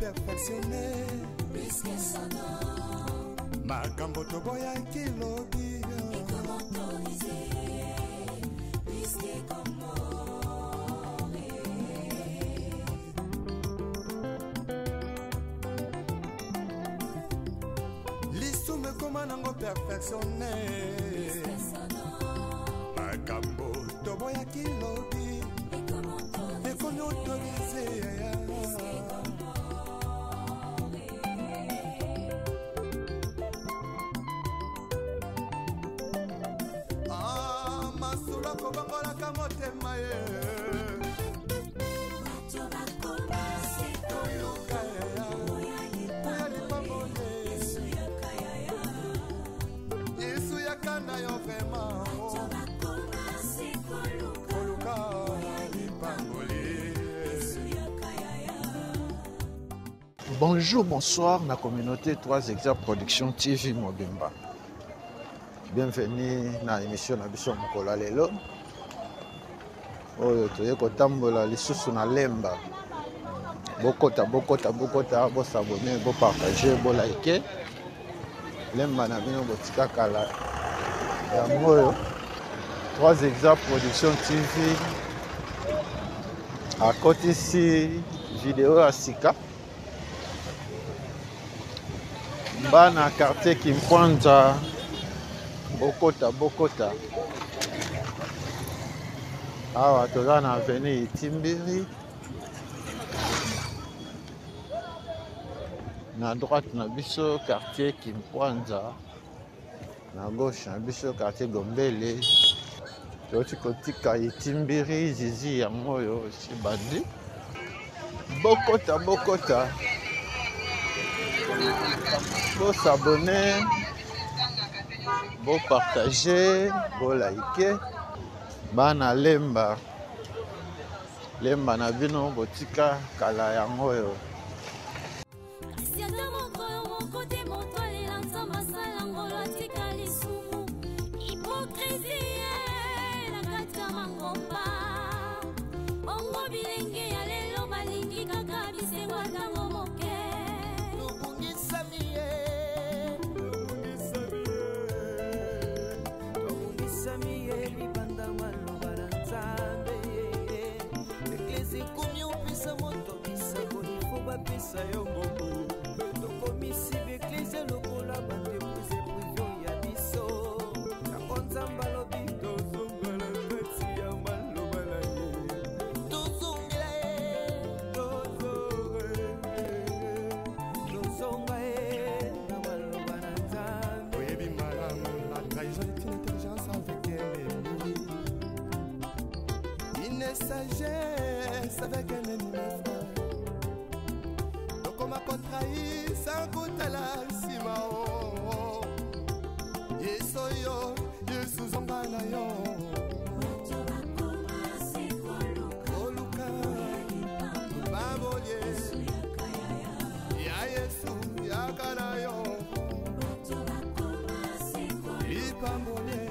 perfectionné puisque son nom makambo toboya kilobi et comment autoriser puisque comment l'issue me comment nango perfectionné makambo toboya kilobi et comment autoriser Bonjour, bonsoir, la communauté 3 Hectares Production TV Mobimba. Bienvenue dans l'émission Nabiso Mokola Lelo. Oyo toye kotambola lisusu na lemba. Bokota, bo s'abonner, bo partager, bo liker. Lemba na bino botika kala. Ya moyo 3 Hectares Production TV. À côté ici, vidéo à Sika. Bana quartier Kimpwanza Bokota awa toza na avenue Itimbiri na droite na biso quartier Kimpwanza na gauche na biso quartier Gombele toti kotika Itimbiri zizi ya moyo sibandi Bokota Bo s'abonner, bo partager, bo liker. Bana lemba na bino botika kala ya moyo. Sagesse avec un ennemi frère. Donc on m'a contrahi sans goûter la simao. Yesoyo, Yesuzonganayo. Oluka, Baboye, Ya Yesu, Yakanayo. Ipambole.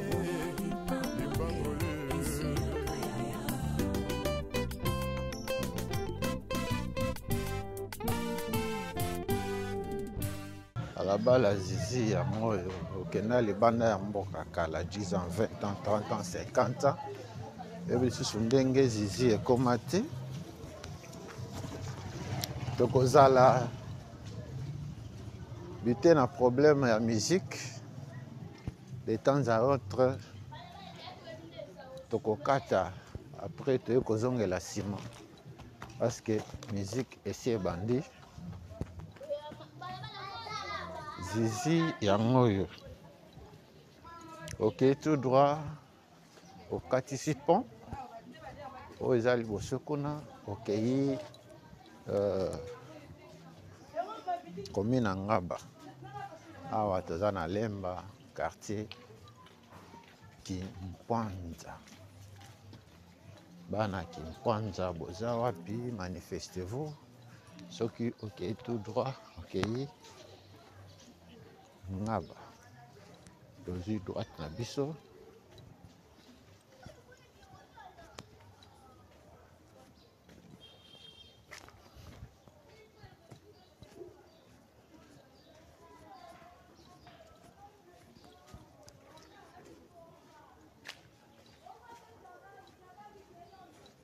Là-bas, la zizi ya moyo, okenda libanda ya mboka kala 10 ans, 20 ans, 30 ans, 50 ans. Et puis si ndenge zizi ekoma te. Tokozala bité na problème ya musique. De temps à autre, tokokata après toye kozongela sima. Parce que musique esi bandi. Zizi yangoyo. Ok, tout droit au participant. Au ezali bosokuna. Ok, commune Ngaba. Awa toza na lemba quartier Kimpwanza. Bana Kimpwanza boza wapi manifestez-vous. Soki ok, tout droit. Ok. Ngaba dozi droite na biso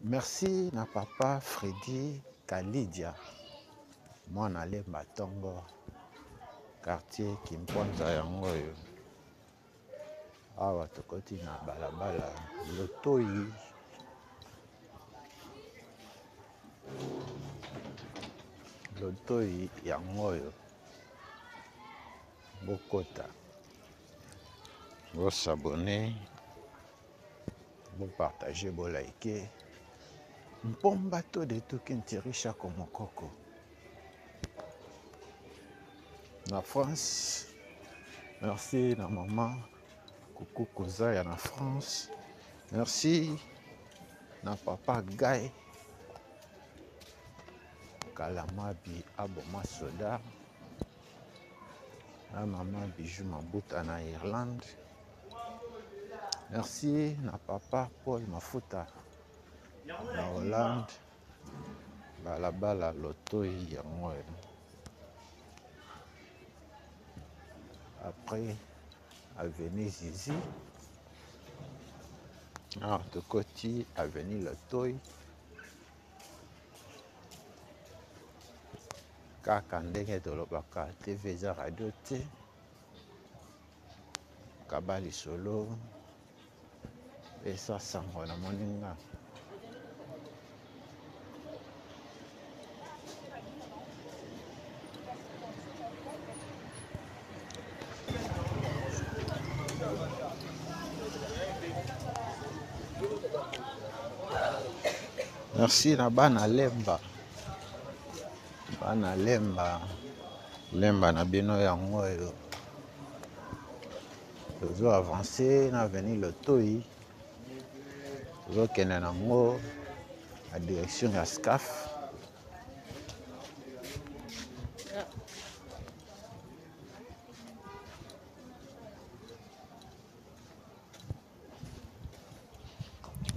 Merci na papa Freddy Kalidia. Mwana Lemba Tongo. Quartier Kimponza yangoyo. Awa tokoti na balabala. Lotoi. Lotoi yangoyo. Bokota. Vous s'abonner. Vous partager, vous liker. Mpomba to de Tukintirisha Komokoko. Na France. Merci na maman. Coucou Kouzaya na France. Merci na papa Guy. Kalamabi Aboma Soda. Na maman Bijou Mabuta na Irlande. Merci na papa Paul Mafuta na Hollande. Balabala Lotoi yango. Après avenue Zizi. Alors de côté avenue Lotoi. Kaka ndenge tolobaka TV za radio te. Kabali solo. Et ça sango na moninga. Merci na bana Lemba. Bana Lemba. Lemba na bino yango yo. Tozo avancer na avenue Lotoi. Tozo kende nango à direction ya SCAF.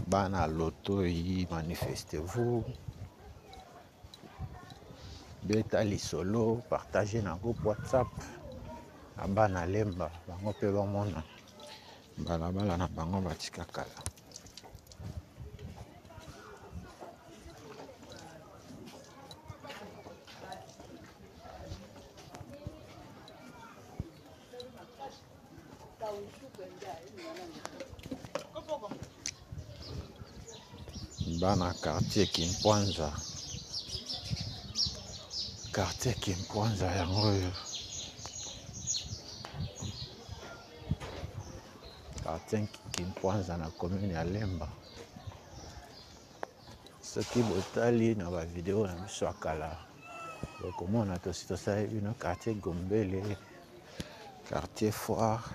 Bana Lotoi, manifestez-vous. Beta lisolo, partagez na groupe WhatsApp. Bana Lemba, bango pe bamona. Balabala na bango batika kala. Bana quartier Kimponza. Quartier Kimponza yangoyo. Quartier Kimponza na commune ya Lemba. Soki botali na ba vidéo na biso akala. Bokomona tosi tosali bino quartier Gombele, quartier Foire,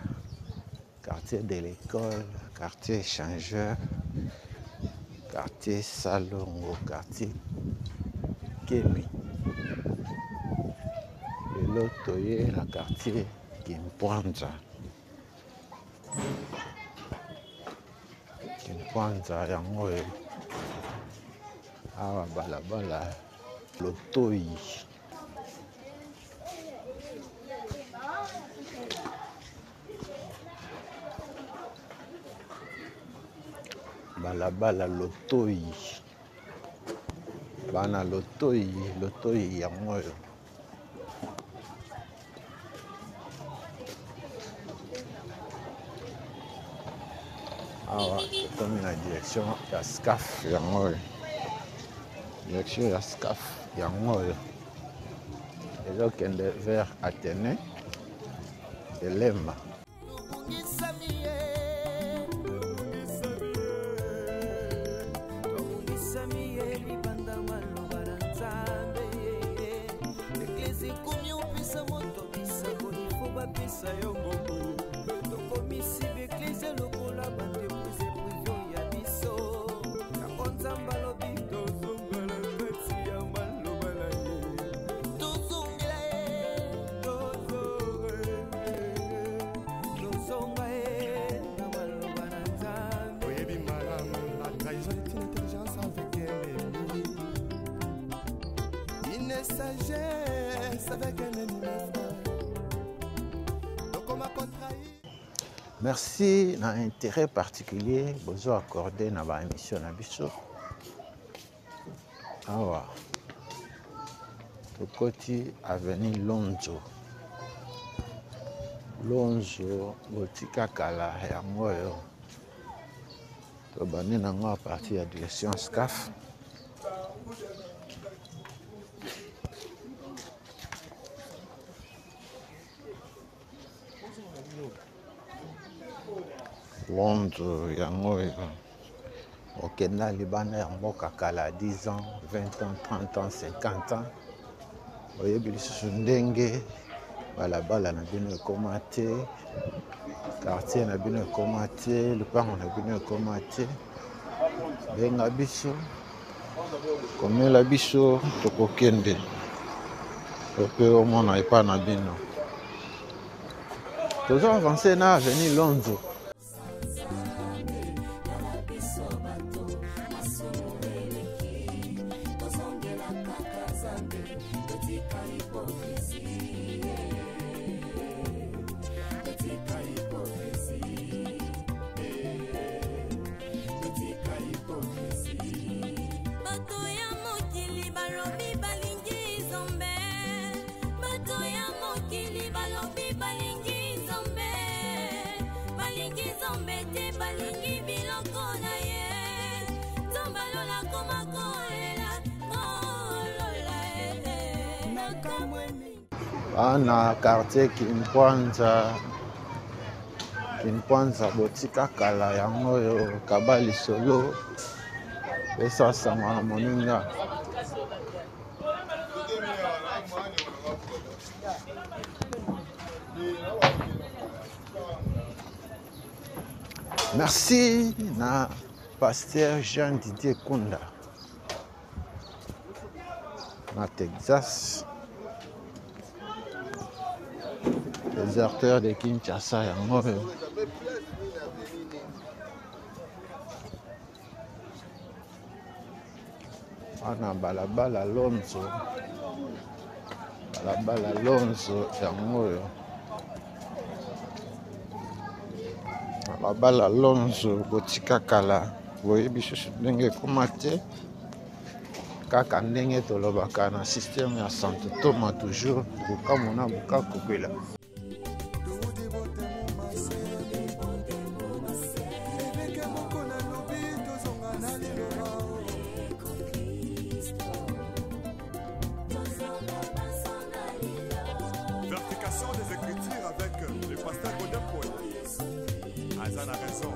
quartier de l'école, quartier Échangeur, quartier Salongo, quartier Kemi. Et l'autre est le quartier Kimponza. Kimponza yango awa balabala Lotoi. Balabala Lotoi. Bana Lotoi, Lotoi yango. Awa totomi na direction ya SCAF yango. Direction ya SCAF yango. Ezokende vers Athénée de Lemba. Merci, un intérêt particulier, besoin accordé dans l'émission Nabiso. awa tokoti avenue Lonzo. Lonzo botika kala yango oyo tobandi nango a partir ya direction SCAF. Lonzo yango oyo okenda libanda ya mboka kala 10 ans, 20 ans, 30 ans, 50 ans. Oyebi lisusu ndenge balabala na bino ekoma te, quartier na bino ekoma te, lupango na bino ekoma te. Benga biso komela biso tokokende ope omona epa na bino. Tozo avancer na avenue Lonzo. Ana quartier Kimpwanza botika kala yango oyo kabali solo pesa sangwa na moninga. Merci na pasteur Jean Didier Kunda na Texas. Les acteurs de Kinshasa yango oyo ana balabala Lonzo yango oyo balabala Lonzo botika kala boyebi susu ndenge ekoma te kaka ndenge tolobaka na système ya santé toma toujours bukamona bukakopela. Des Écritures avec le pasteur Godin Poe. Azan a raison.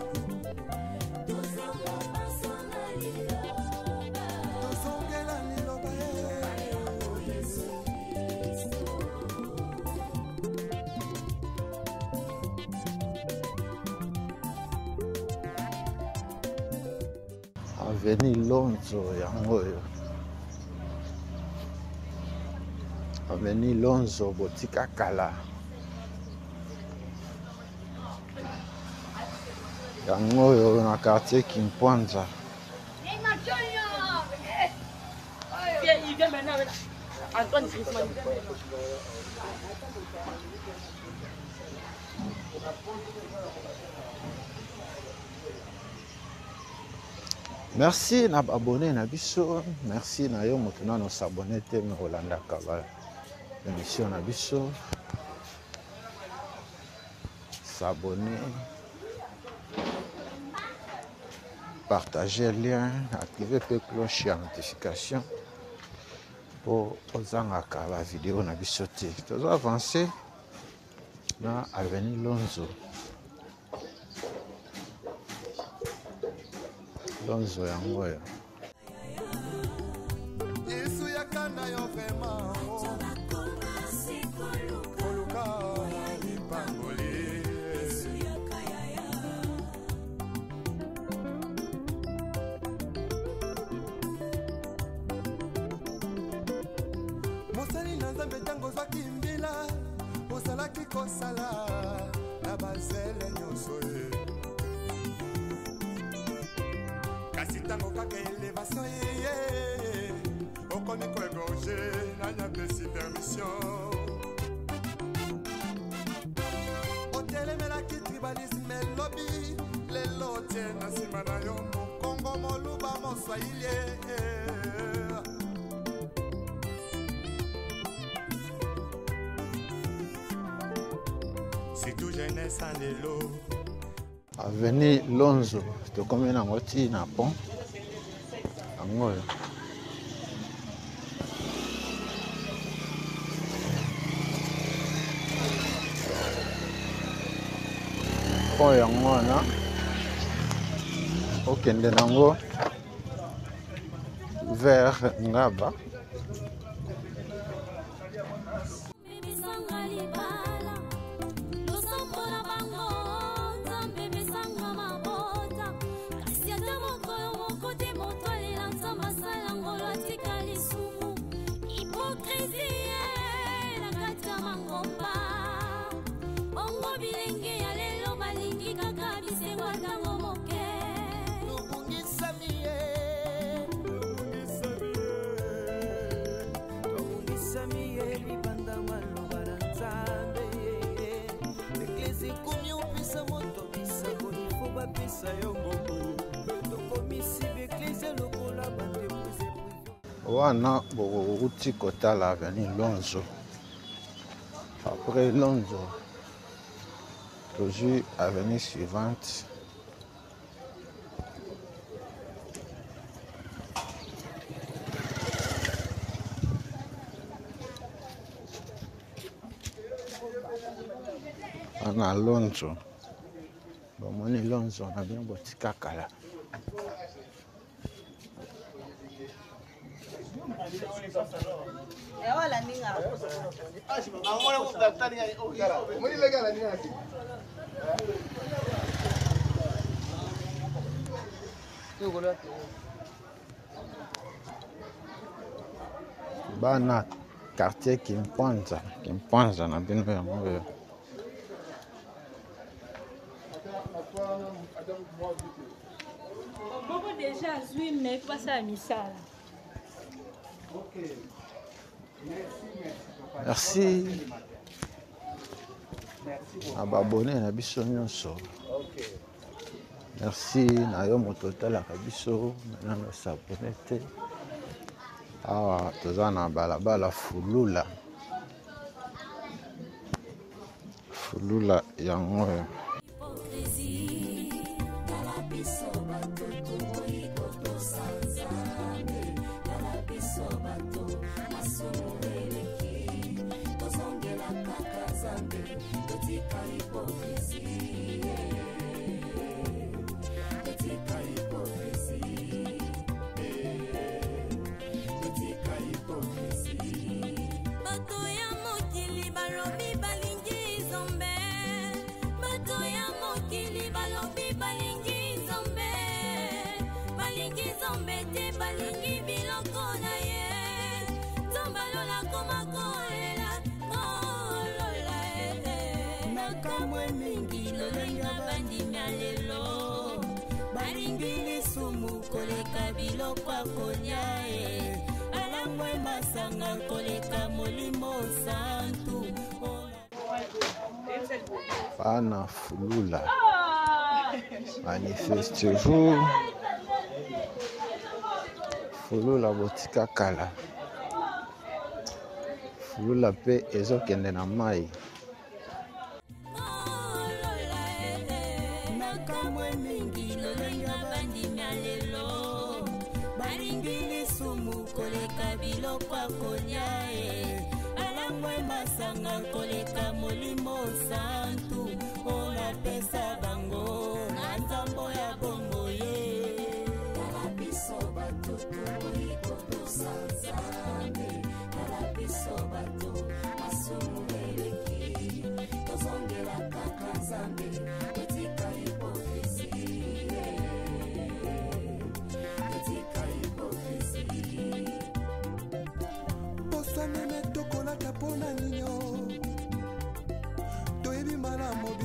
Avenue Lonzo yango oyo. Avenue Lonzo botika kala yango oyo na quartier Kimpwanza. Merci na abonné na biso, merci na yo moto na no s'abonner te me Rolanda Kaba. Émission na biso. S'abonner, partager le lien, activer la cloche de notification pour ozangaka la vidéo na biso te. Tozo avancer na avenue Lonzo. Lonzo yango ya. Yesu yakanda yo vraiment. Mosali na Nzambe tango zwaki mbila osalaki kosala na bazele nyonso ye kasi tango kaka elevation ye okomi koegorge na nyapesi permission otelemelaki tribalisme elobi lelo tie na nsima na yo mokongo moluba moswahili C'est tout jeunesse en élo. Avenue Lonzo, to comme na ngoti na pont. Ango. Pont yango na. Okende nango vers Ngaba. Wana bouti kota la avenue Lonzo. Après Lonzo, toujours avenue suivante. On a Lonzo. Bon, on est Lonzo, on a bien bouti kakala. Bana quartier Kimpanza na bino ya moyo. Beaucoup déjà zui mais pas ça misala. Merci. Ababone na biso nyonso. Merci na yo mototala ka biso na s'abonner te. Awa toza na balabala Fulula. Fulula yango. Pana Fulula. Manifestez-vous. Fulula botika kala. Fulula pe ezokende na mai.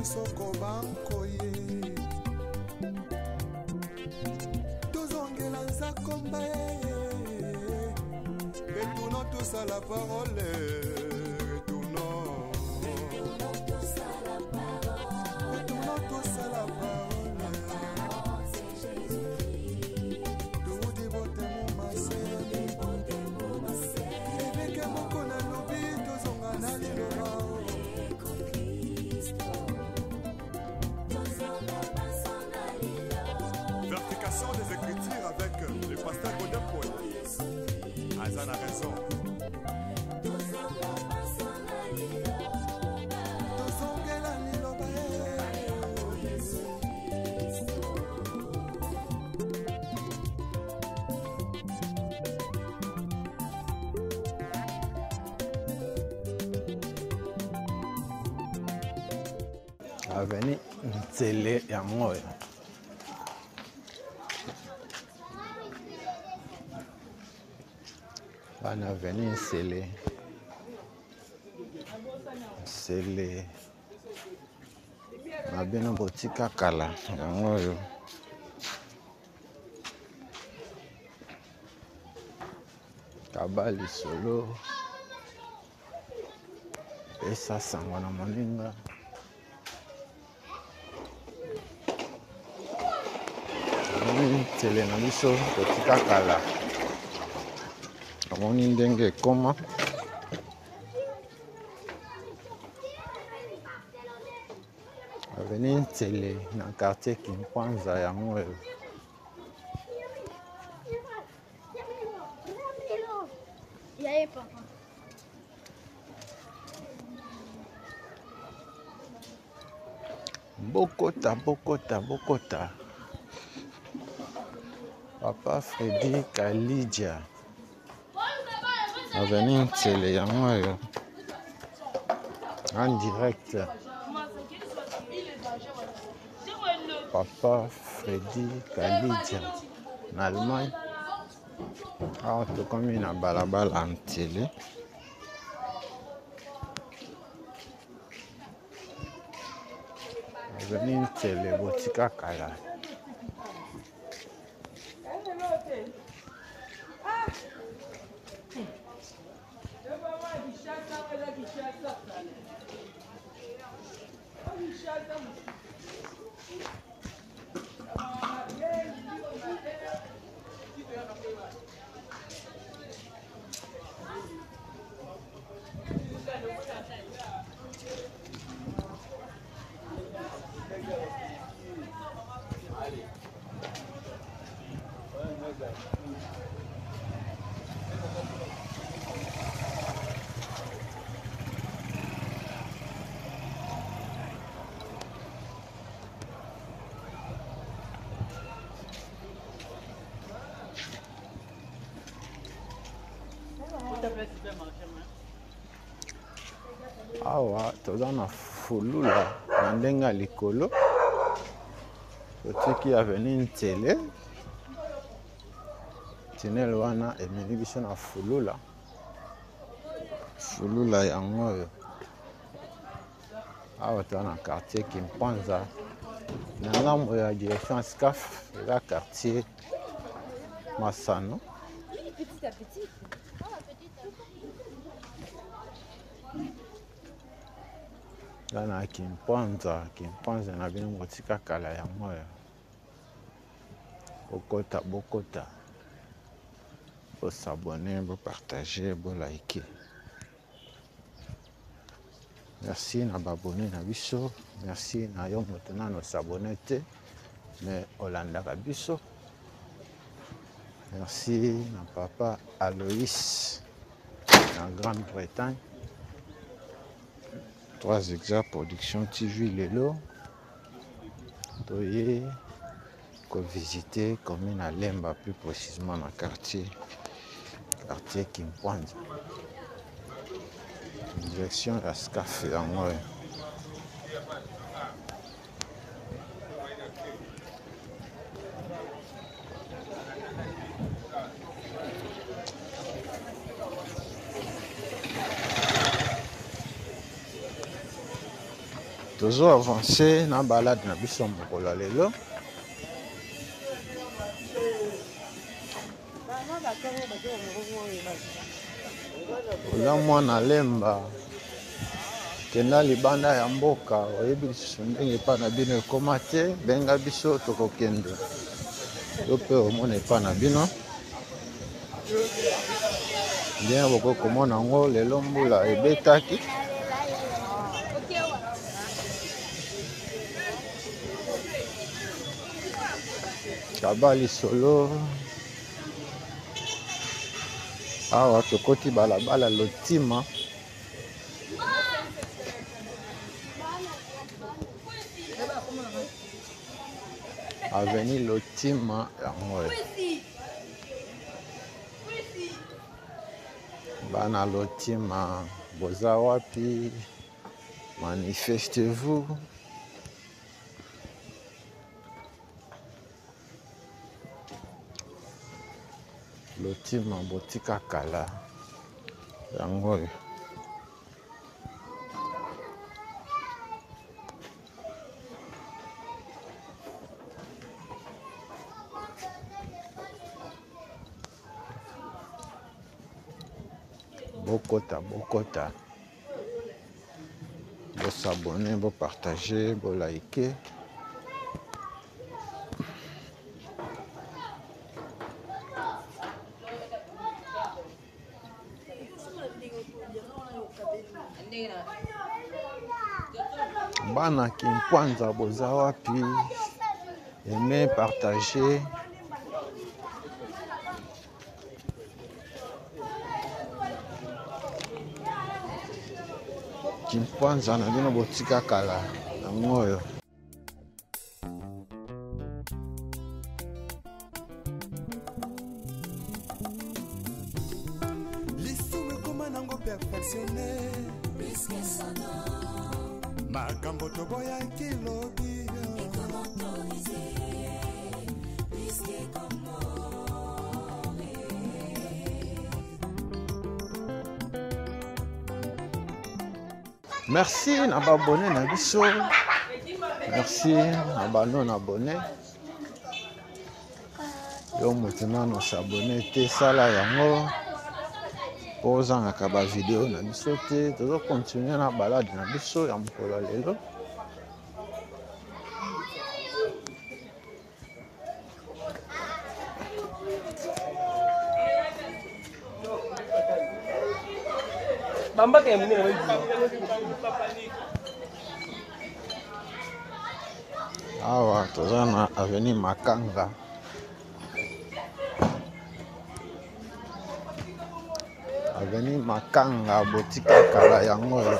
Soko banko ye tozongela nzakomba retournons tous à la parole retournons tous à la parole tout dévote mon massé éveke moko na lobi tozonga na liloba Avenue Nzele yango oyo. Bana Avenue Nzele. Nzele. Na bino botika kala yango oyo. Kabali solo. Pesa sango na moninga. Tele na biso kotika kala. Amoni ndenge ekoma. Avenue Nzele na quartier Kinkwanza yango oyo. Bokota. Papa Freddy Kalidia. Avenue Nzele yango oyo. En direct. Papa Freddy Kalidia. En Allemagne. Alors, tout comme une balabala en télé. Avenue Nzele botika kala. Awa toza na fulula na ndenga likolo. Totiki Avenue Nzele. Tunnel wana emeli biso na fulula. Fulula yango oyo. Awa toza na quartier Kinkwanza. Na ngambo ya direction SCAF eza quartier Masano. Là, Kinkwanza na bino botika kala yango oyo. Bokota. Bo s'abonner, bo partager, bo liker. Merci na babone na biso. Merci na yo motuna no s'abonner te. Mais olandaka biso. Merci na papa Aloïs en Grande-Bretagne. 3 Exact Production TV lelo. Toye ko visiter commune à Lemba, plus précisément dans quartier Kinkwanza. Direction la SCAF yango oyo. Tozo avancer na balade na biso mokolo lelo. Oza mwana Lemba kenda libanda ya mboka oyebi lisusu ndenge epa na bino ekoma te, benga biso tokokende yo mpe omona epa na bino ndenge bokokomona yango lelo mbula ebetaki. Kabali solo. Awa tokoti balabala Lotima. Avenue Lotima yango. Bana Lotima boza wapi? Manifestez-vous. lotima botika kala yango oyo. Bokota bo s'abonner, bo partager, bo liker. Bana Kinkwanza boza wapi? Aimer, partager. Kinkwanza na bino botika kala yango oyo. lisumu ekoma nango perfectionne makambo toboyaki lobi Merci na abonné na biso. Merci na non abonné. Yo maintenant no s'abonner te sala yango. Poza na ba vidéo na biso te, tozo continuer na balade na biso ya mokolo lelo. Bamba ke mune na Awa toza na avenue Makanga. Avenue Makanga botika kala yango oyo.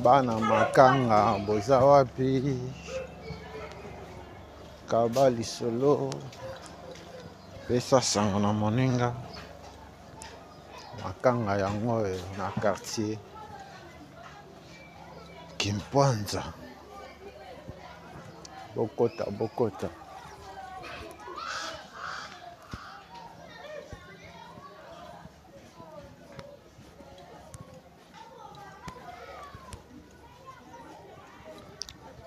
Bana Makanga boza wapi? Kaba lisolo pesa sango na moninga. Makanga yango oyo na quartier Kinkwanza. Bokota.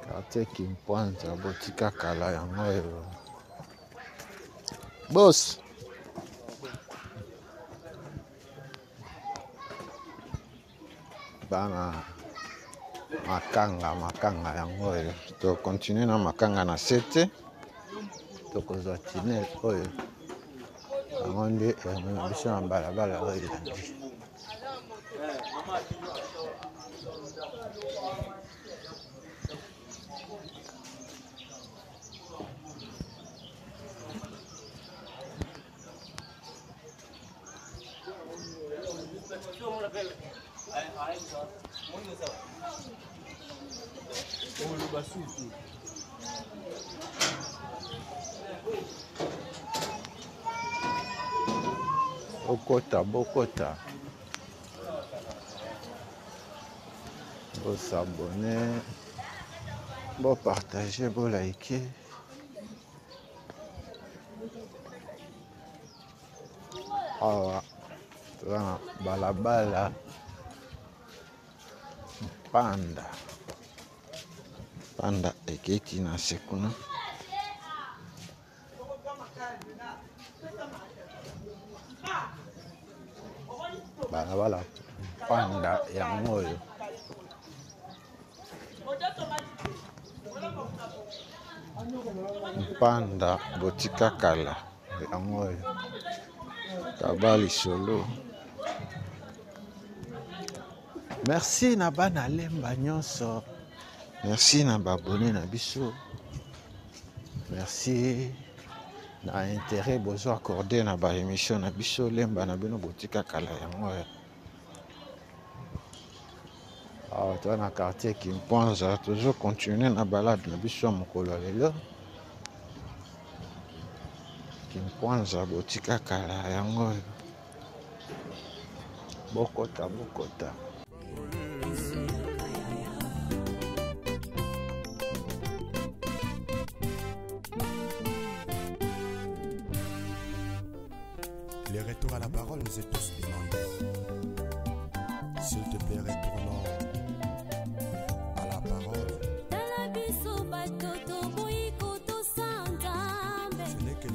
Quartier Kinkwanza botika kala yango oyo. Boss. Bana Makanga yango oyo. To continue na Makanga na 7. To kozwa tunnel oyo. Yango nde biso na balabala oyo. Bokota. Bo s'abonner, bo partager, bo liker. Awa toza balabala panda eketi na sekuna. Balabala panda yango oyo. Panda botika kala yango oyo. Kaba lisolo. Merci na bana lemba nyonso. Merci na abonné na biso. Merci na intérêt bozo accordé na ba émission na biso lemba na bino botika kala yango oyo. Awa toza na quartier Kinkwanza, toujours continuer na balade na biso ya mokolo lelo. Kinkwanza botika kala yango oyo. Bokota. Le retour à la parole nous est tous demandé. S'il te plaît, retournons à la parole. Ce n'est que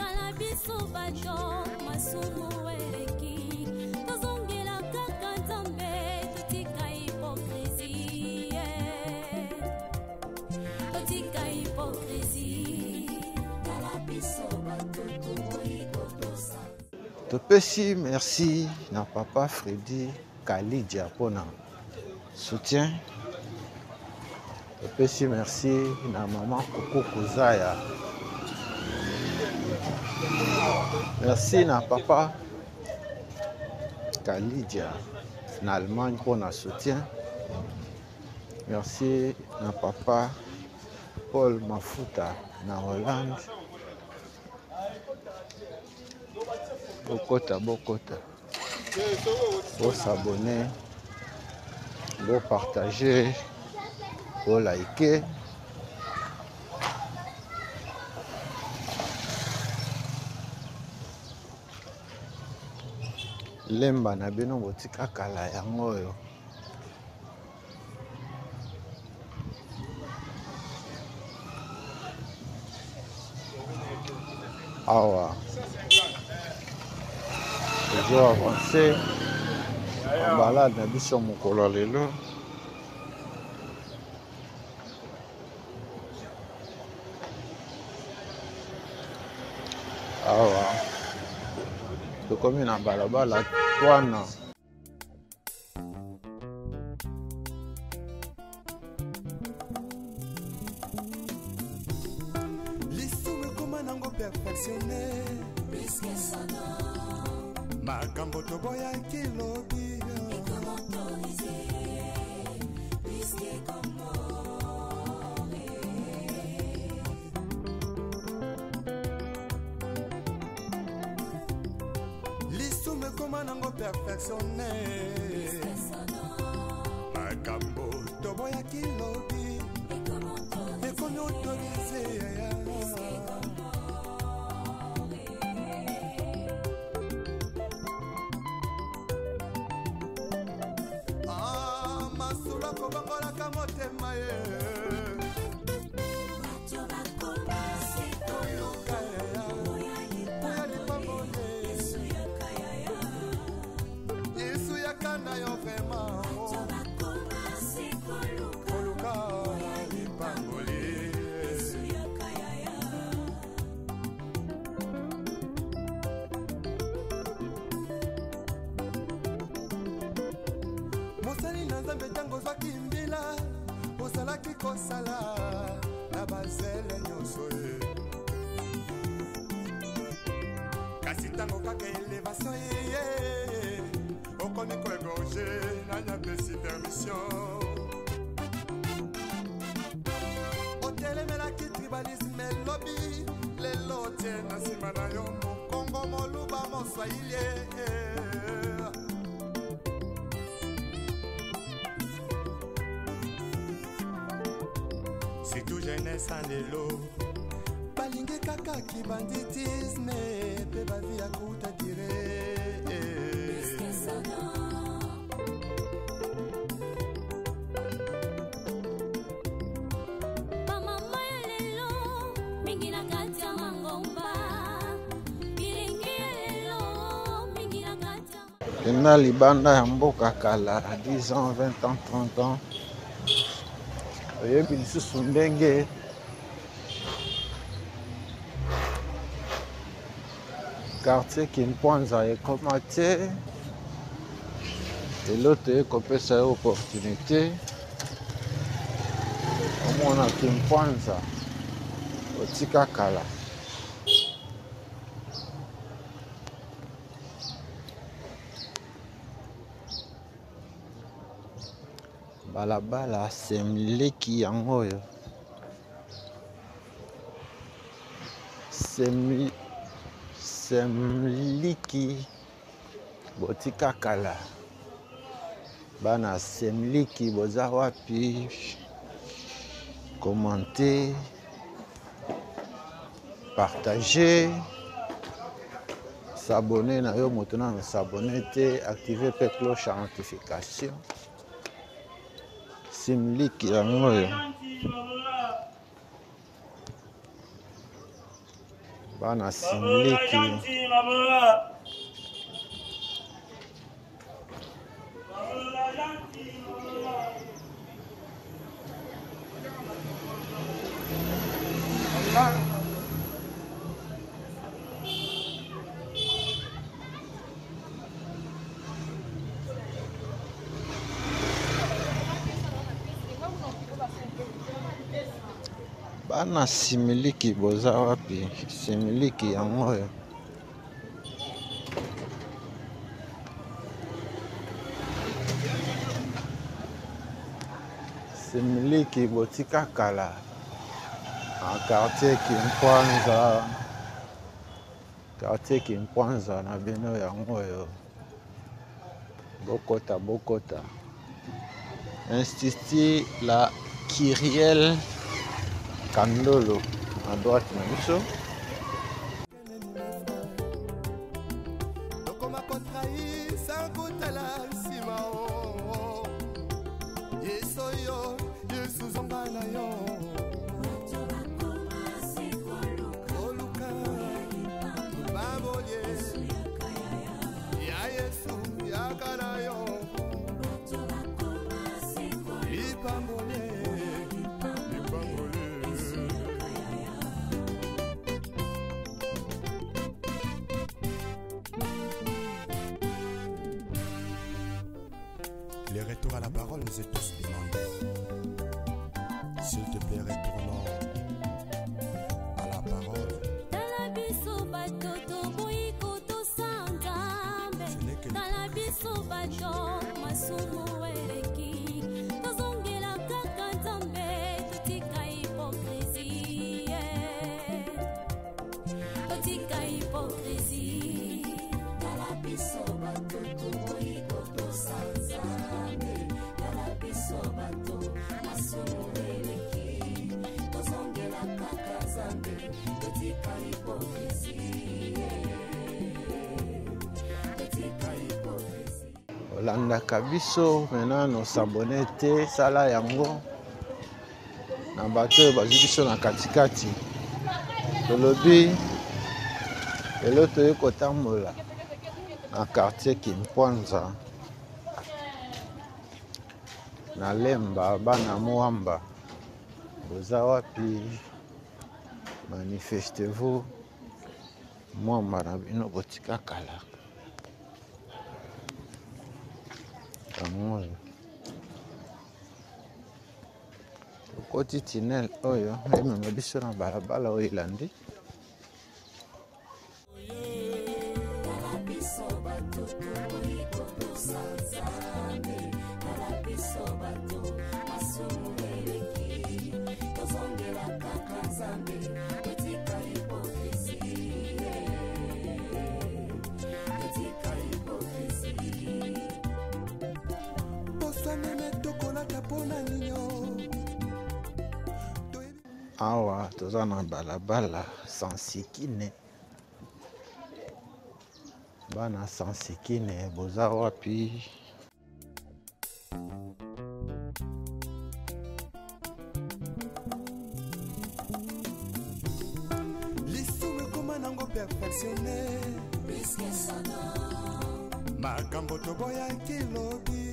Topesi merci na papa Freddy Kalidia pour na soutien. Topesi merci na maman Koko Kozaya. Merci na papa Kalidia na Allemagne pour na soutien. Merci na papa Paul Mafuta na Hollande. Bokota, bokota. Faut s'abonner, faut partager, faut liker. Lemba na bino botika kala yango oyo. Awa. Toujours avancé. En balade na biso mokolo lelo. Awa. Tokomi na balabala twana. Lisume koma nango perfectionné. Makambo toboya kilobi. Lisume koma nango perfectionné. Makambo toboya kilobi. Ekomi autorisé. Mosali na nzambe tango zwaki mbila osalaki kosala na bazele nyonso ye kasi tango kaka elevation ye okomi koegorge nanya pesi permission otelemelaki tribalisme elobi lelo tie na nsima na yo mokongo moluba moswahili c'est tout jeunesse en élo balingi kaka ki banditisme pe bavi ya kuta tire Tena libanda ya mboka kala 10 ans, 20 ans, 30 ans. Oyebi lisusu ndenge quartier Kimpwanza ekoma te eloto ekopesa yo opportunité omona Kimpwanza otika kala balabala semleki yango oyo semliki botika kala bana semliki boza wapi commenter partager s'abonner na yo moto na s'abonner te activer pe cloche à notification simliki yango yo bana simliki bana similiki boza wapi similiki yango yo similiki botika kala en quartier Kimpwanza na bino yango yo bokota Institut la Kyrielle Kandolo à droite na biso Les retours à la parole nous est tous demandés. S'il te plaît, retournons à la parole. Ce n'est que Olanda kabiso maintenant nos s'abonner te sala yango na bato bazwi biso na katikati tolobi elo toye kotambola na quartier Kimpwanza na Lemba bana Mwamba boza wapi manifestez-vous Mwamba na bino botika kala amoyo okoti tunnel oyo emema biso na balabala oyo elandi awa toza na balabala Sansikine bana Sansikine boza wapi lisume koma nango perfectionné makambo toboyaki lobi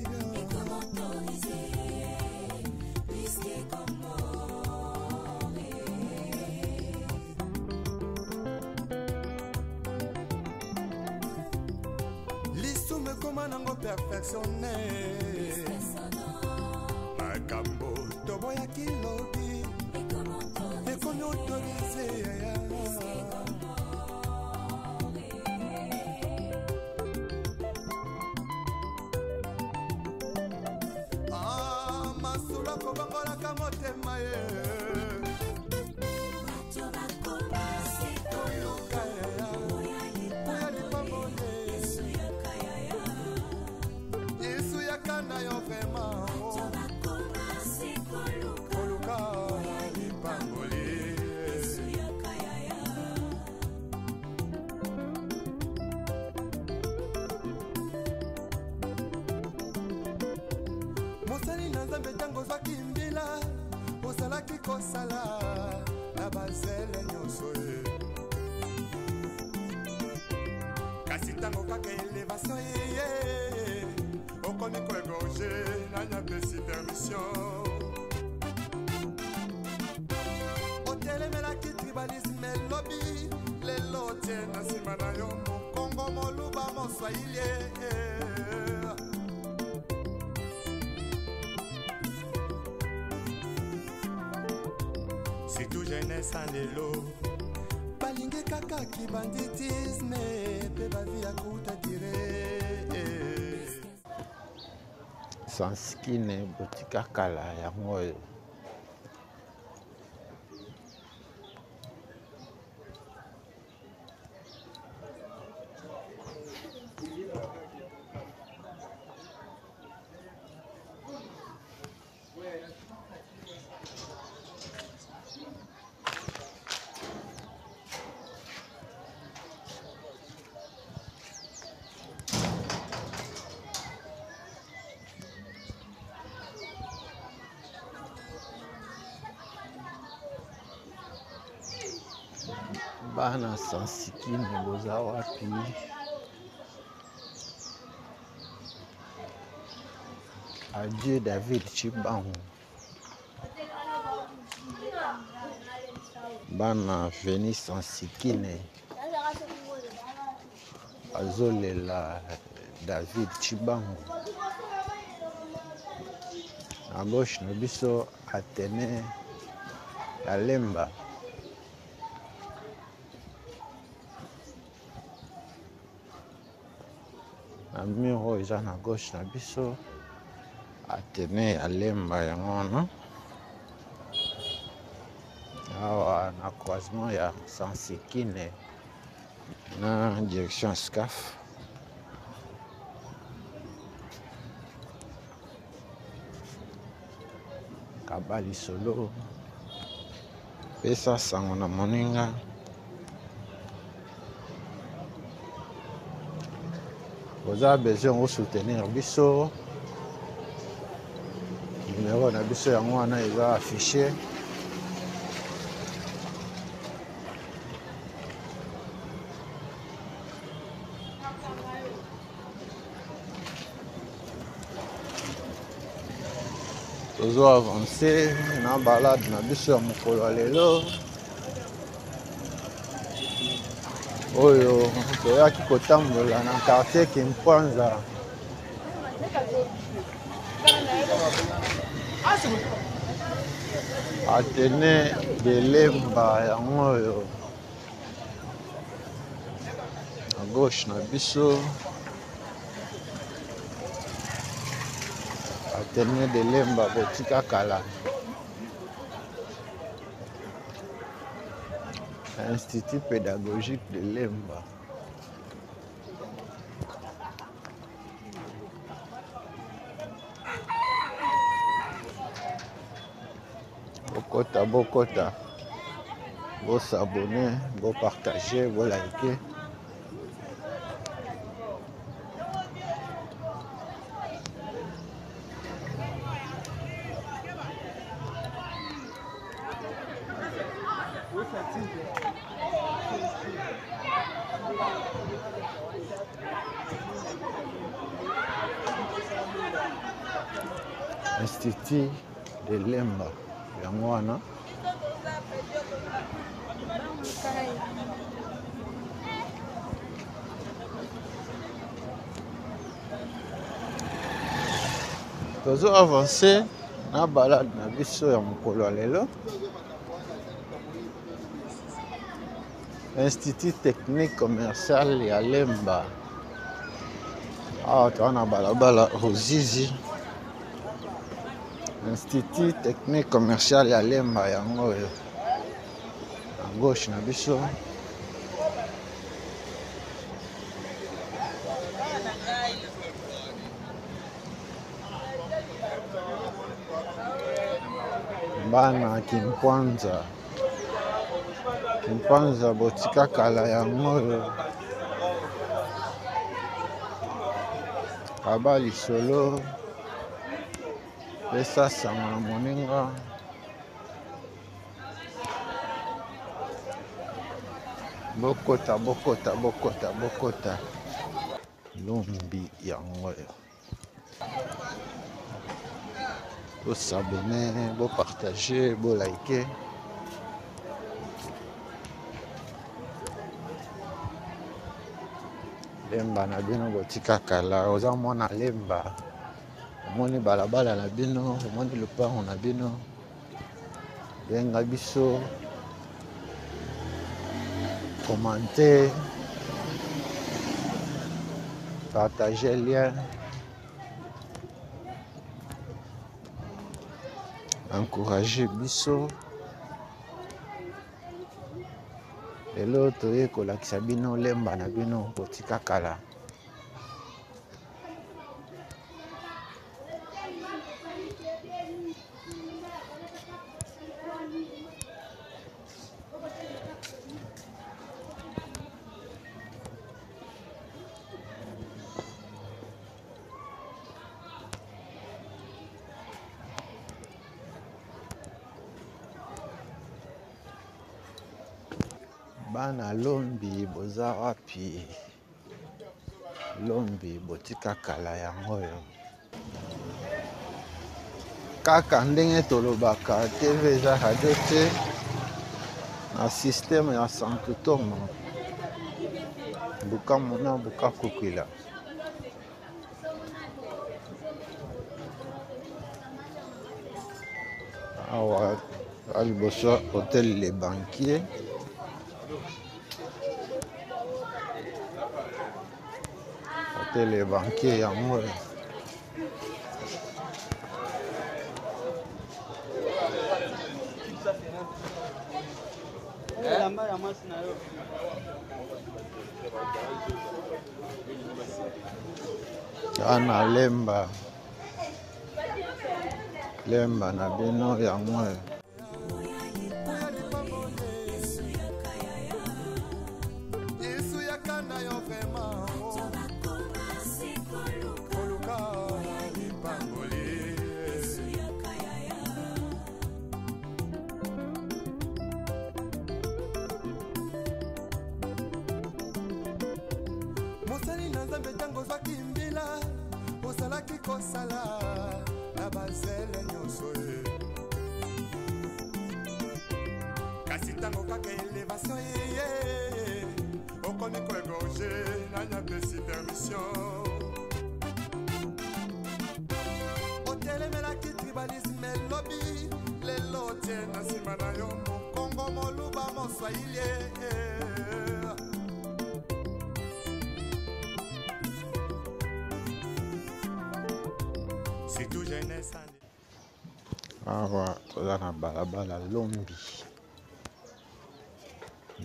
lisume koma nango perfectionné makambo toboyaki lobi ekomi autorisé masula kobangolaka motema ye yesu yakanda yo vraimen koluka lipangoli nzambe ntango ozwaki mbila ozalaki kosala na bazele nyonso ye kasi ntango kaka elevation ye okomi koegorge nanyapesi permission otelemelaki tribalisme elobi lelo tie na nsima na yo mokongo moluba moswahili surtout jeunesse andelo balingi kaka kibanditisme pe bavi ya kuta dire Sanskine botika kala yango oyo bana Sanskine boza wapi adieu David Chibangu bana veni Sanskine azolela David Chibangu na gauche na biso Atene ya Lemba na muro eza na gauche na biso Atene ya Lemba yango wana awa na croisement ya Sanskine na direction SCAF Kabali solo pesa sango na moninga oza besoin de soutenir biso numéro na biso yango wana eza affiché tozo avancer na balade na biso ya mokolo ya lelo oyo toyaki kotambola na quartier Kimpwanza Atene de Lemba yango oyo à gauche na biso Atene de Lemba botika kala Institut pédagogique de Lemba bokota bo s'abonner bo partager bo liker Institut de Lemba yango wana tozo avancer na balade na biso ya mokolo ya lelo Institut technique commercial ya Lemba awa toza na balabala Ruzizi Institut technique commercial ya Lemba yango oyo à gauche na biso bana Kimpwanza botika kala yango oyo Kabali solo pesa sango na moninga bokota lombi yango bosabone bopartage bolike lemba na bino botika kala oza mwana lemba omoni balabala na bino omoni lopango na bino benga biso commenter partager lien encourager biso lelo toye kolakisa bino lemba na bino botika kala bana lombi boza wapi lombi botika kala yango yo kaka ndenge tolobaka TV eza radio te na systeme ya Sankutoma buka mona buka kukwila awa aliboso hôtel Les Banquiers Les Banquiers yango ana lemba na bino yango mosali na nzambe ntango zwaki mbila ozalaki kosala na bazele nyonso ye kasi ntango kaka elevation ye okomi koegorge nanyapesi permission otelemelaki tribalisme elobi lelo tie na nsima na yo mokongo moluba moswahili awa toza na balabala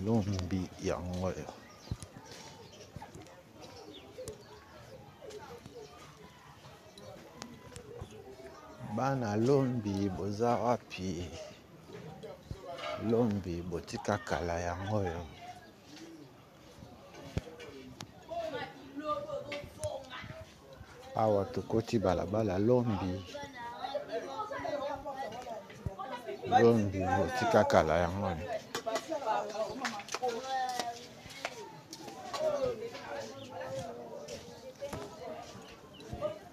lombi yango yo bana lombi boza wapi lombi botika kala yango yo awa tokoti balabala lombi botika kala yango yo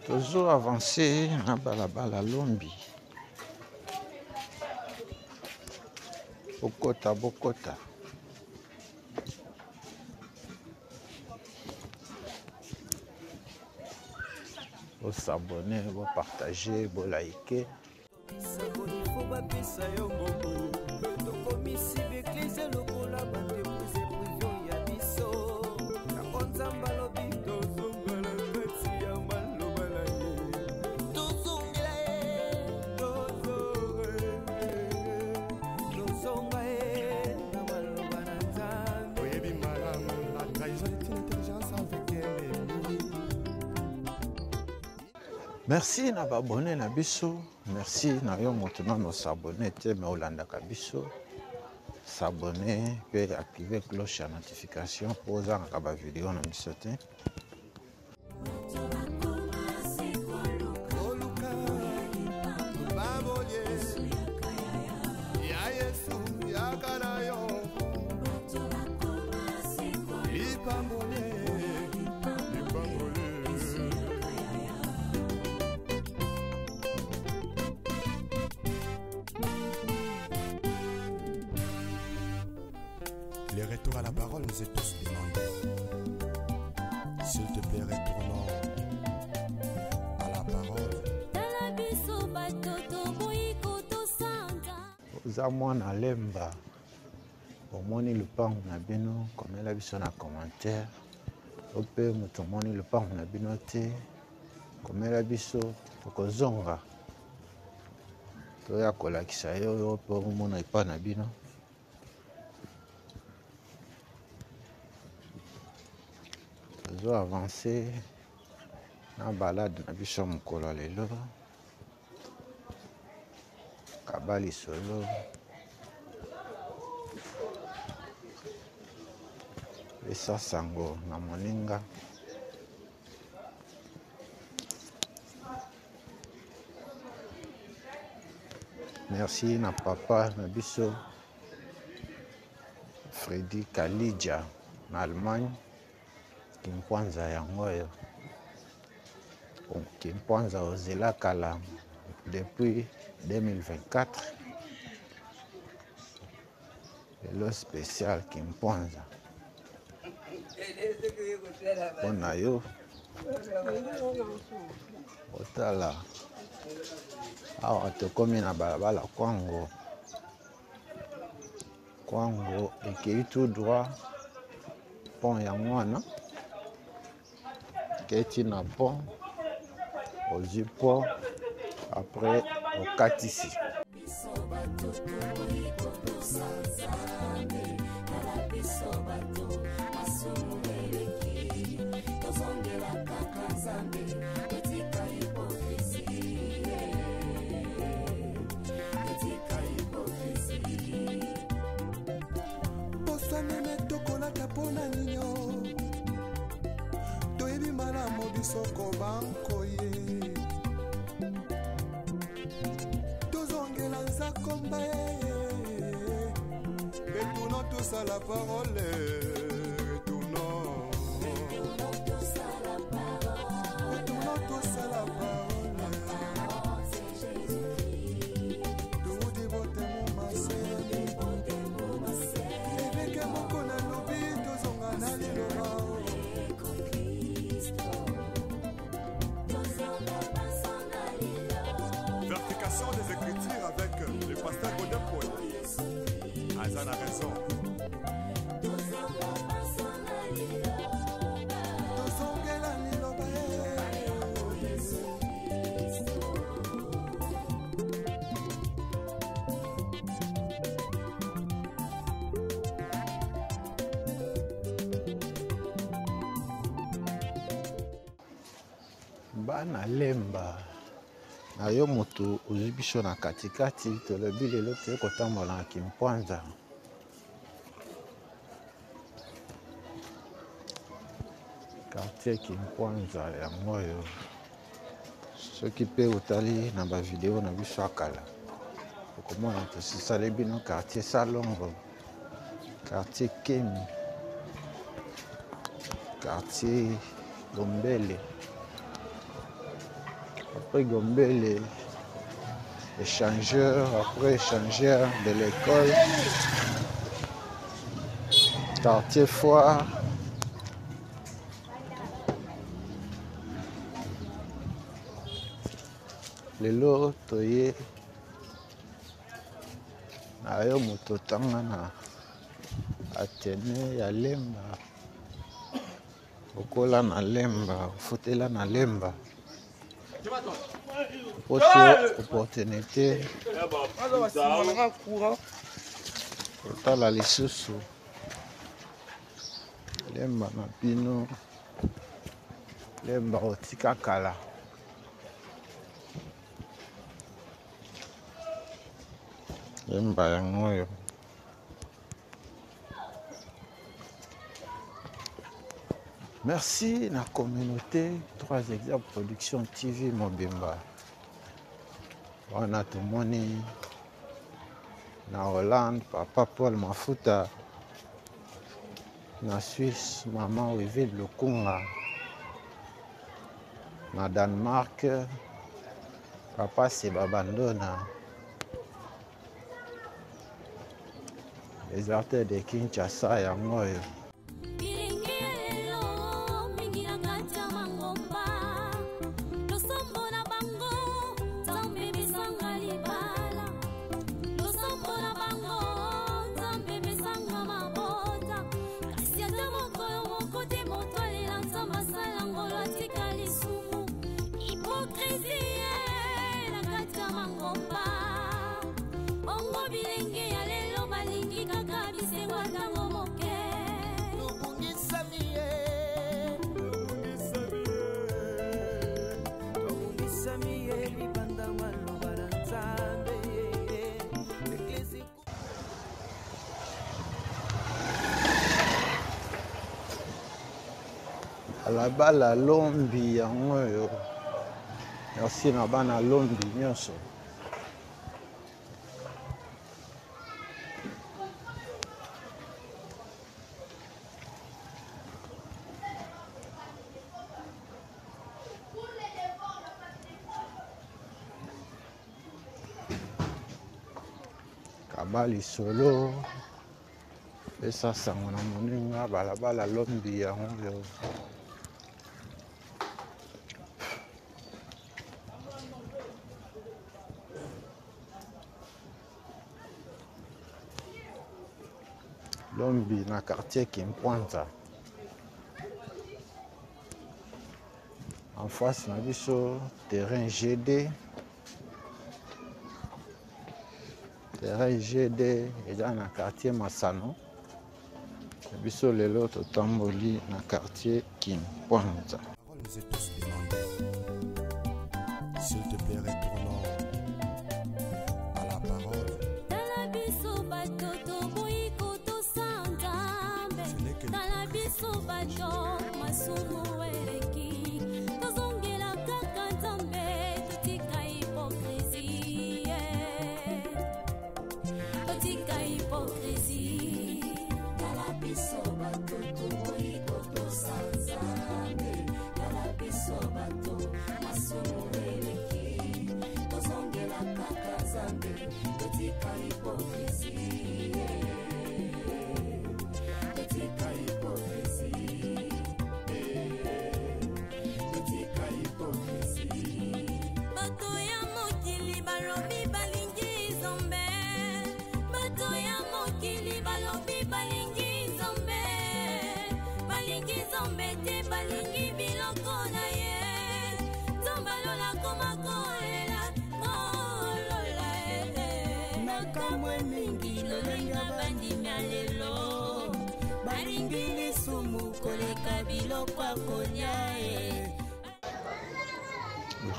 tozo avancer na balabala lombi bokota bosabone bopartage bolike merci na babone na biso merci na yo moto nano s'abonner te me olandaka biso s'abonner pe activer cloche ya notification pour ozangaka ba vidéo na biso te retour à la parole nous est tous demandé. S'il te plaît, retournons à la parole. Oza mwana lemba omoni lupango na bino komela biso na commentaire ope moto omoni lupango na bino te komela biso okozonga toya kolakisa yo oyo mpe omona epa na bino tozo avance na balade na biso mokolo lelo kabali solo esa sango na moninga merci na papa na biso Freddy Kalidja na Allemagne kimpwanza yango oyo kimpwanza ozela kala depuis 2024 lelo spécial kimpwanza mpona yo otala awa tokomi na balabala kwango ekei tout droit pont yango wana ekei na pont ozwi pont après okatisi bosanene tokolaka mpona nino toyebi malamu bisoko bankoye tozongela nzakomba retournons tous à la parole retournons tous à la parole Vertication des écritures avec le pasteur Godepoué. Azan a raison. bana lemba na yo moto ozwi biso na katikati tolobi lelo toye kotambola na kimpwanza quartier kimpwanza yango oyo soki mpe otali na bavideo na biso ya kala okomona tosisali bino quartier Salongo, quartier Kemi, quartier Gombele. Après Gombele, échangeur, après échangeur de l'école, quartier Foire, lelo toye na yo moto tanga na Atene ya Lemba okola na Lemba ofutela na Lemba opportunité otala lisusu Lemba na bino Lemba otika kala Lemba yango oyo merci na communauté 3 exemples production TV Mobimba wana tomoni na Hollande papa Paul Mafuta na Suisse maman Wiville Lokunga na Danemark papa Seba Bandona les artères de Kinshasa yango oyo. La bala lombi yango oyo. Merci na bana lombi nyonso. Kabali solo. Pesa sango na moninga balabala lombi yango oyo. Lombi na quartier Kimpoanta. En face na biso terrain GD. Terrain GD eza na quartier Masano. Na biso lelo totamboli na quartier Kimpoanta. Nous est tous demandé. S'il te plaît, retournons à la parole.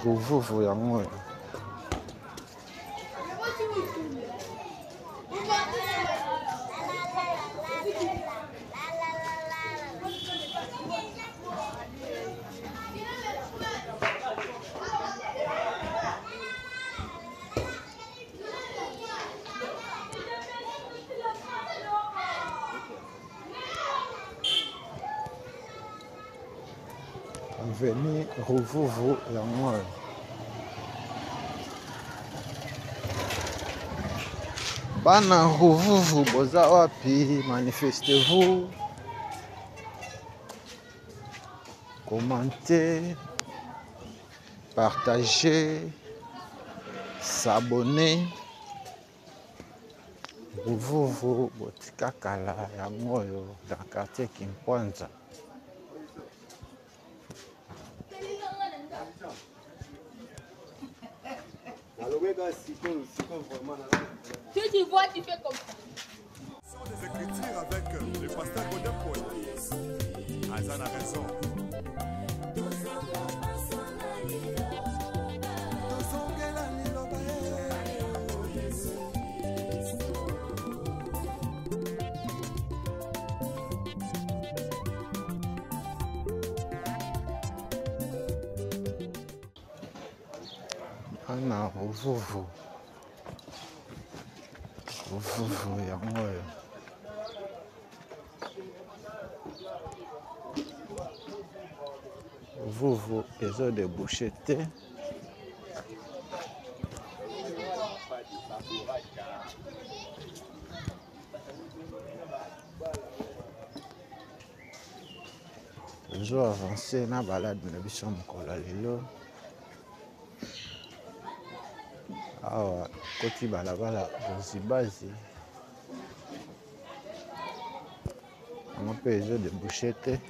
Ruvuvu yango oyo. Veni Ruvuvu yango oyo. Bana Ruvuvu boza wapi? Manifestez-vous, commentez, partagez, s'abonner. Ruvuvu botika kala yango oyo dans quartier Kimpoanta. Tu vois, tu fais comme ça. Des écritures avec le pasteur Godin Poitiers. Azan a raison. Ana Ruvuvu. Ruvuvu yango oyo. Ruvuvu ezo débouché te. tozo avance na balade na biso mokolo lelo. Awa koti balabala Rozibazi yango mpe ezo debouche te.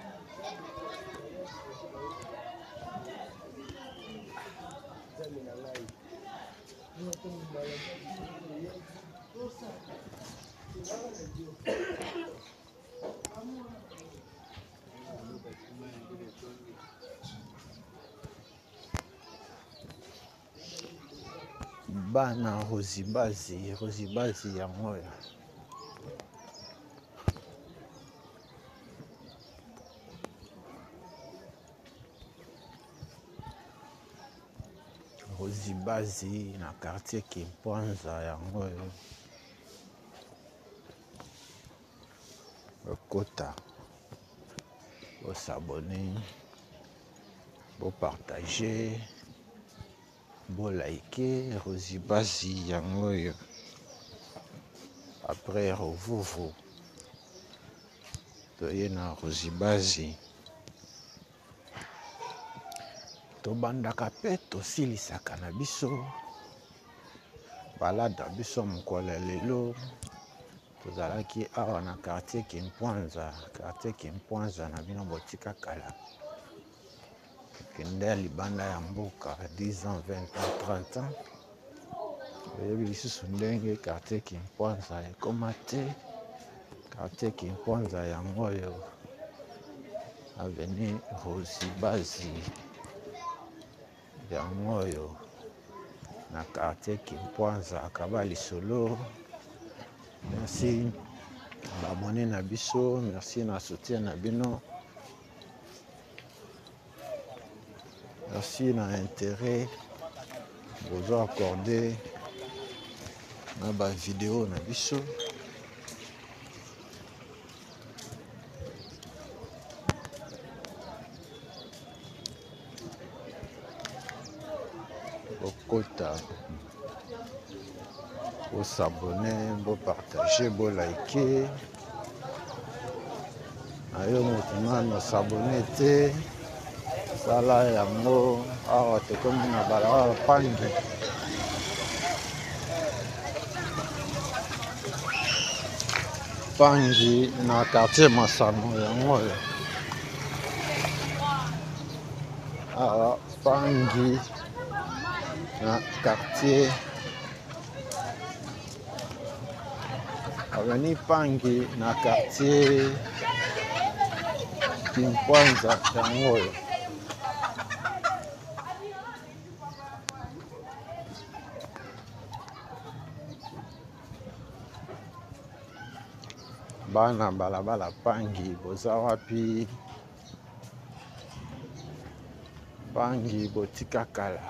Bana Rozibazi yango oyo. Rozibazi na quartier Kimpwanza yango oyo. Okota, bo s'abonner, bo partager, bo liker Rozibazi yango oyo. Après Rovuvu toye na Rozibazi. Tobandaka pe tosilisaka na biso balade na biso mokolo lelo. Tozalaki awa na quartier Kimpwanza na bino botika kala. Kende libanda ya mboka 10 ans, 20 ans, 30 ans. Oyebi lisusu ndenge quartier Kimpwanza ekoma te. Quartier Kimpwanza yango oyo avenue Rozibazi yango oyo na quartier Kimpwanza akaba lisolo. Merci abonné na biso, merci na soutien na bino. Merci na intérêt bozo accordé na ba vidéo na biso. Bokota, bo s'abonner, bo partager, bo liker. Ayo motima no s'abonner te. Sala yango awa tekomi na balabala Pangi. Pangi na quartier Masano yango oyo. Awa Pangi na quartier avenue Pangi na quartier Kimpwanza yango oyo. Bana balabala Pangi boza wapi? Pangi botika kala.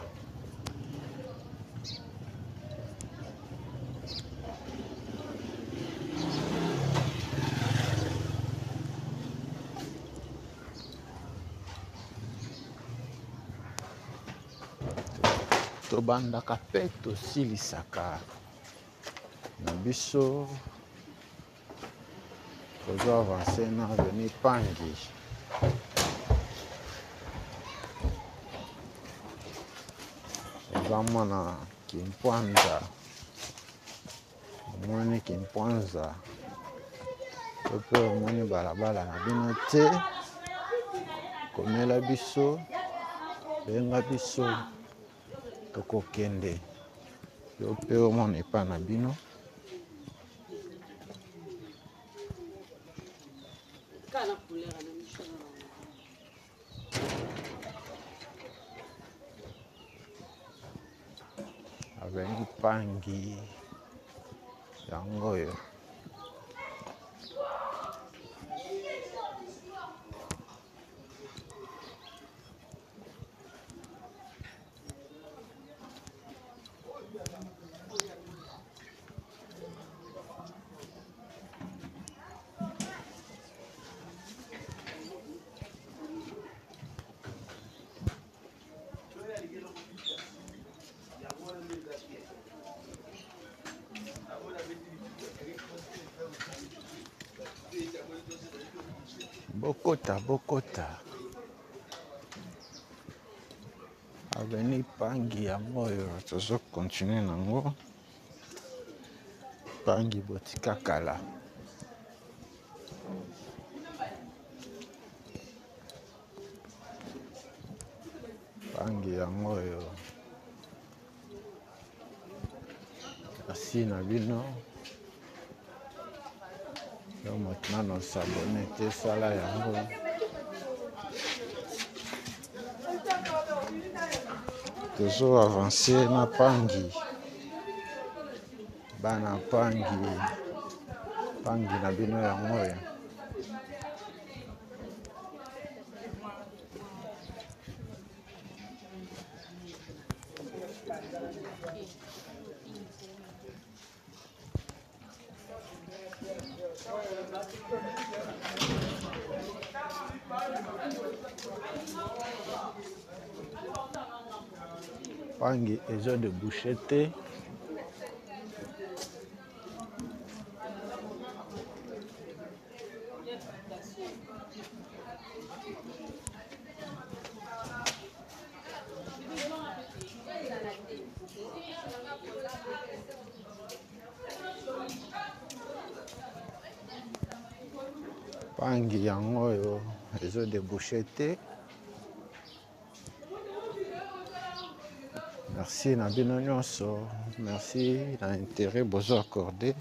Tobandaka pe tosilisaka na biso. Tozo avancer na avenue Pangi. Eza na Kimpwanza. Omoni Kimpwanza. Tope omoni balabala na bino te. Komela biso. Benga biso. Tokokende. Tope omoni epa na bino. Avenue Pangi yango oyo. Bokota. Avenue Pangi ya moyo tozo continuer nango. Pangi botika kala. Pangi ya moyo. Merci na bino. Donc maintenant on s'abonne te sala yango. Toujours avancer na Pangi. Bana Pangi. Pangi na bino ya moyo. Pangi ezo de bouchette. Pangi yango yo ezo de bouchette. Merci na bino nyonso. Merci na intérêt bozo accordé.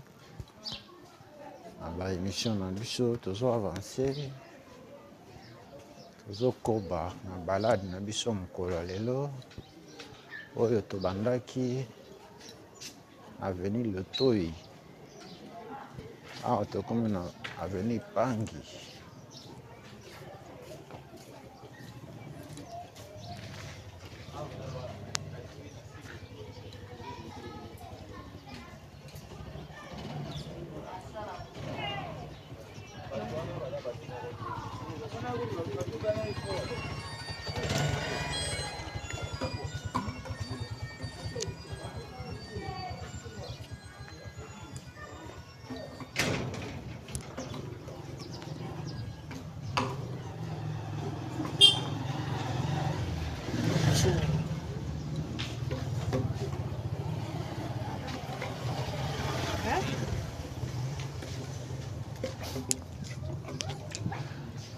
Na ba émission na biso tozo avancer. Tozo koba na balade na biso mokolo lelo. Oyo tobandaki avenue Le Toyi. Awa tokomi na avenue Pangi.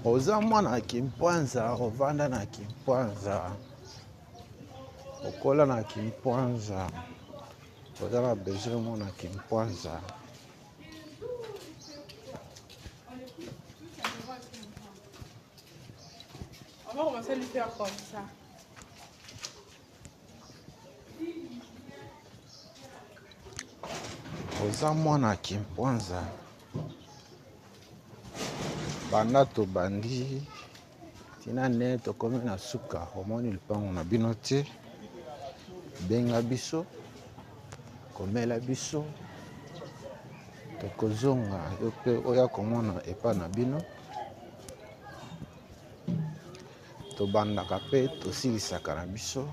Oza mwana Kimpwanza, ovanda na Kimpwanza, okola na Kimpwanza, oza na besoin mwana Kimpwanza. On va commencer à lui faire comme ça. Oza mwana Kimpwanza. Banda to bandi tina ne tokomi na suka omoni lupango na bino te benga biso komela biso tokozonga yo pe oya komona epa na bino tobandaka pe tosilisaka na biso.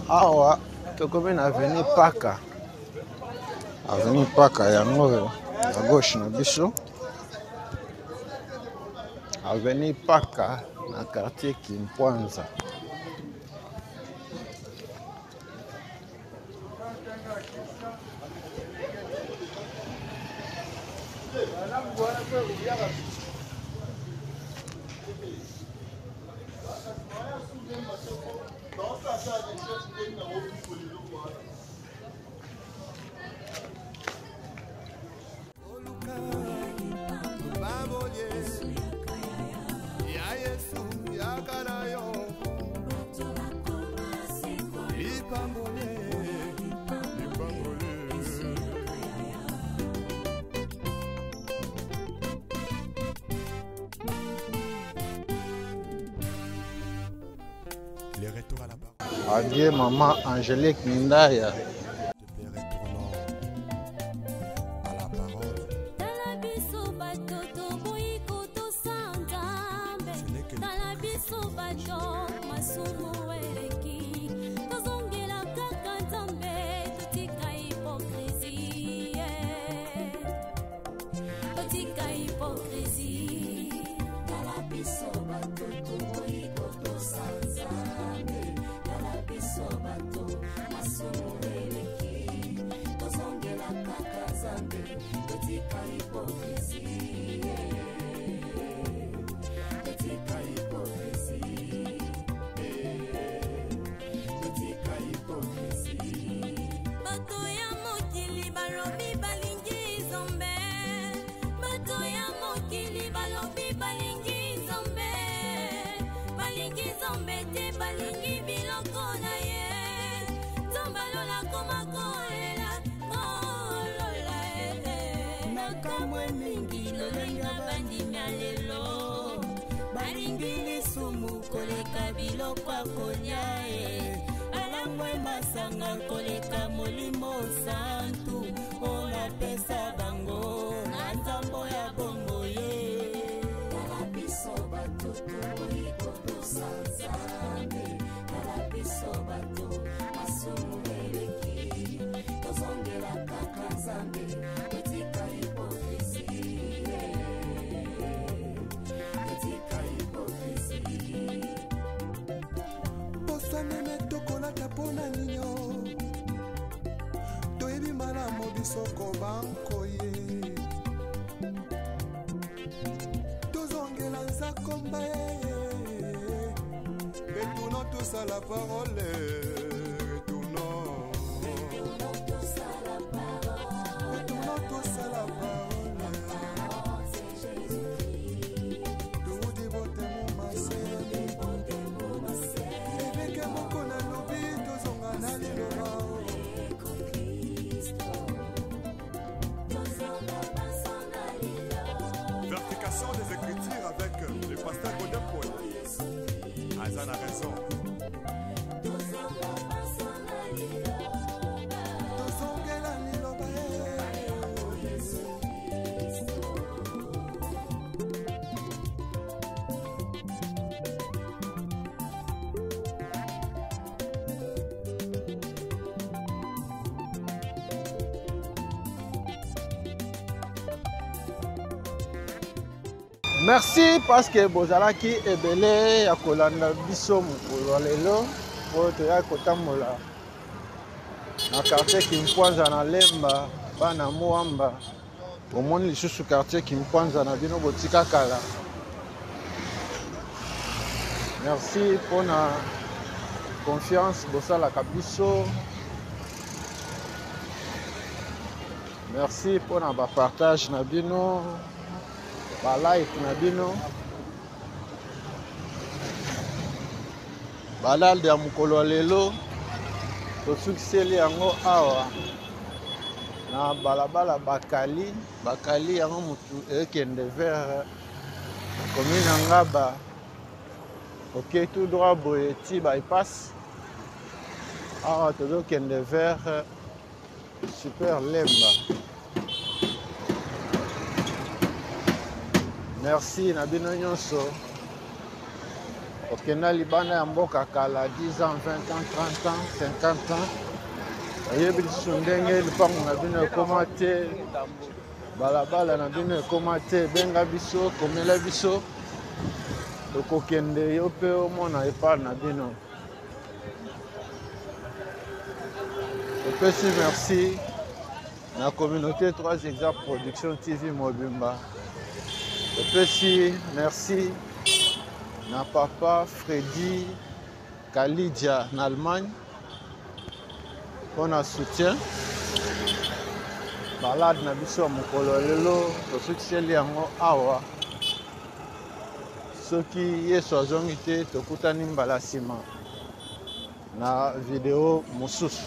Awa tokomi na avenue Paka. Avenue Paka yango à gauche na biso. Avenue Paka na quartier Kimpwanza. Adieu maman Angélique Mindaya. Koleka biloko kolia alangwe masanga koleka molimo santu ona pesa bango na nzambo ya bongo ye kala biso bato iko sanzane kala biso bato masumu eleki tozongela kaka zambe etika hipokrisie etika hipokrisie Meme tokolata pona ninyo toyebi malamu bisoko bankoye tozongela nzakomba retournons tous à la parole retournons tous à la parole tout dévote mon massé Vertication des Écritures avec le pasteur Godin Paul. Azan a raison. Merci parce que bozalaki ebele ya kolanda biso mokolo lelo oyo toya kotambola na quartier Kimpwanza na Lemba bana Mwamba omoni lisusu quartier Kimpwanza na bino botika kala. Merci pour la confiance bosalaka biso. Merci pour la partage na bino. Ba like na bino balal ya mokolo lelo tosukiseli yango awa na balabala bakali yango mutu ekende vers commune ya Ngaba. Ok, tout droit boye ti bypass awa tozokende vers Super Lemba. Merci na bino nyonso okenda libanda ya mboka kala 10 ans, 20 ans, 30 ans, 50 ans ayebi lisusu ndenge lupango na bino ekoma te balabala na bino ekoma te benga biso komela biso tokokende yo mpe omona epart na bino. Epesi merci na communauté 3 Exemples Production TV Mobimba. Merci na papa Freddy Kalidia en Allemagne pour notre soutien. Balade na biso mokolo lelo tosukiseli yango awa soki yesu azongi te tokutani mbala nsima na video mosusu.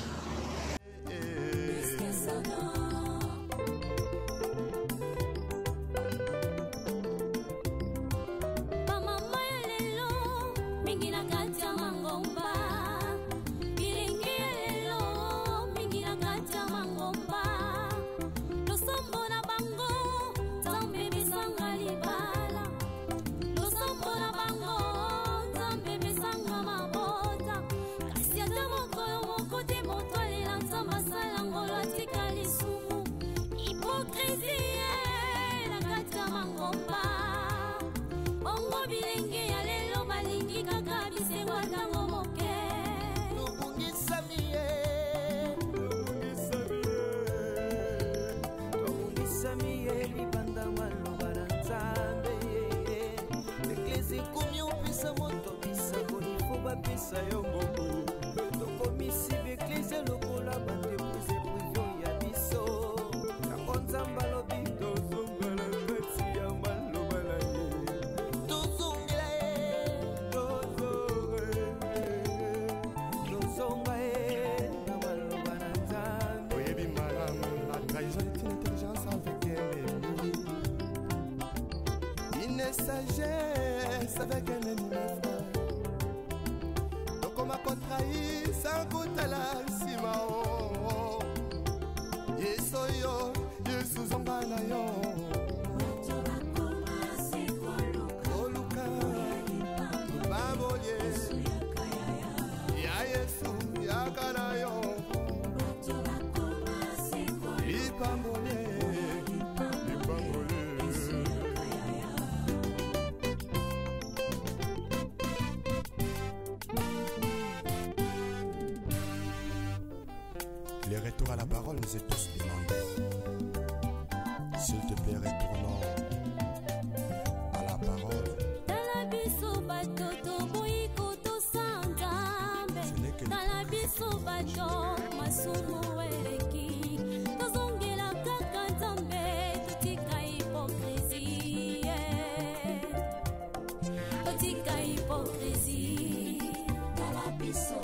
bilenge ya lelo balingi kaka bisengo ntango moke. Tobungisami ye, tobungisami ye libanda maloba na Nzambe ye. Eklesi komi opesa moto bisango ifo bapesa yo moko. Tokomisi beklesi lokola bandepuse privio ya biso. Yango Nzambe alobi tozonga na kati ya maloba na ye. Tozongela ye, tozonga ye na maloba na Nzambe. Oyebi malamu, la trahison est une intelligence avec un ennemi. Une sagesse avec un ennemi, mon frère. Donc on m'a contrahi sans goûter la sima. Yeso yo, Yesu zonga na yo. Oluka, baboye, ya Yesu yakana yo. Lipambole, lipambole. Les retours à la parole nous est tous demandés. S'il te plaît, retournons à la parole. Tala biso bato toboyiko tosanzambe. Tala biso bato masumu eleki. Tozongela kaka Nzambe totika hypocrisie. Totika hypocrisie. Tala biso